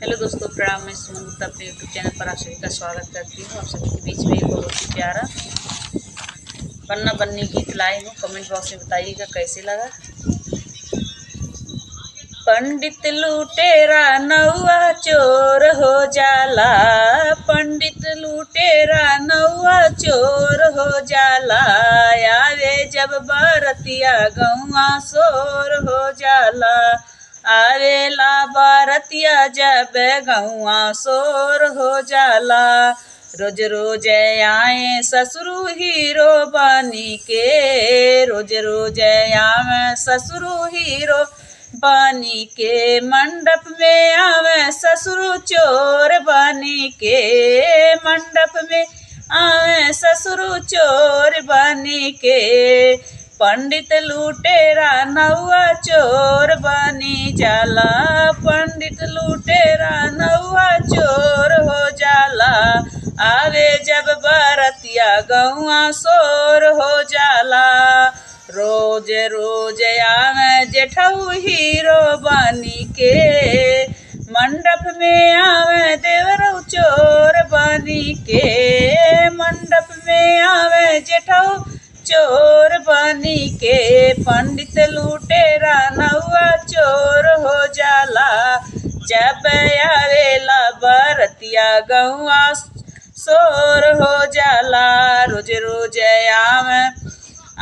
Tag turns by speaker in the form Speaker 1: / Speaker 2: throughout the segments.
Speaker 1: Hello दोस्तों, प्रणाम। मैं सुमन गुप्ता अपने यूट्यूब चैनल पर आप सभी का स्वागत करती हूँ। आप सभी के बीच में एक बहुत ही प्यारा बन्ना बन्नी गीत लाई हूँ। कमेंट बॉक्स में बताइएगा कैसे लगा। पंडित लुटेरा नौआ चोर हो जाला, पंडित लुटेरा नौआ चोर हो जाला, आवे जब बरतिया गौआ शोर हो जाला, आवेला बरतिया जब गौआ शोर हो जाला। रोज रोज आए ससुरु हीरो बनी के, रोज रोज आवे ससुरु हीरो बनी के, मंडप में आवे ससुरु चोर बनी के, मंडप में आवे ससुरु चोर बनी के, पंडित लुटेरा नौआ चोर बनी जाला, पंडित लुटेरा नौआ चोर हो जाला, आवे जब बरतिया गौआ शोर हो जाला। रोज रोज आवे जेठऊ हीरो बनी के, मंडप में आवे देवरू चोर बनी के, मंडप में आवे जेठऊ चोर बनी के, पंडित लुटेरा नौआ चोर हो जाला, जब आवेला बरतिया गौआ शोर हो जाला। रोज रोज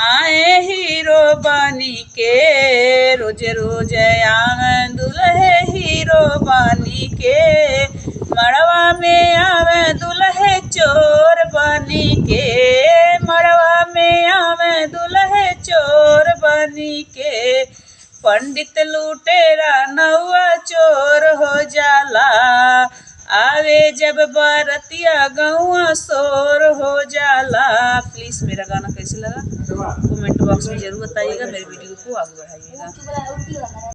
Speaker 1: आए हीरो बनी के, रोज रोज आवे दुल्हे हीरो बनी के, मड़वा में आवे दुल्हे चोर बनी के, मड़वा में आवे दुल्हे चोर बनी के, पंडित लुटेरा नौआ चोर हो जाला, आवे जब बरतिया गौआ शोर हो जाला। प्लीज़ मेरा गाना कैसे लगा कमेंट बॉक्स में ज़रूर बताइएगा। मेरे वीडियो को आगे बढ़ाइएगा।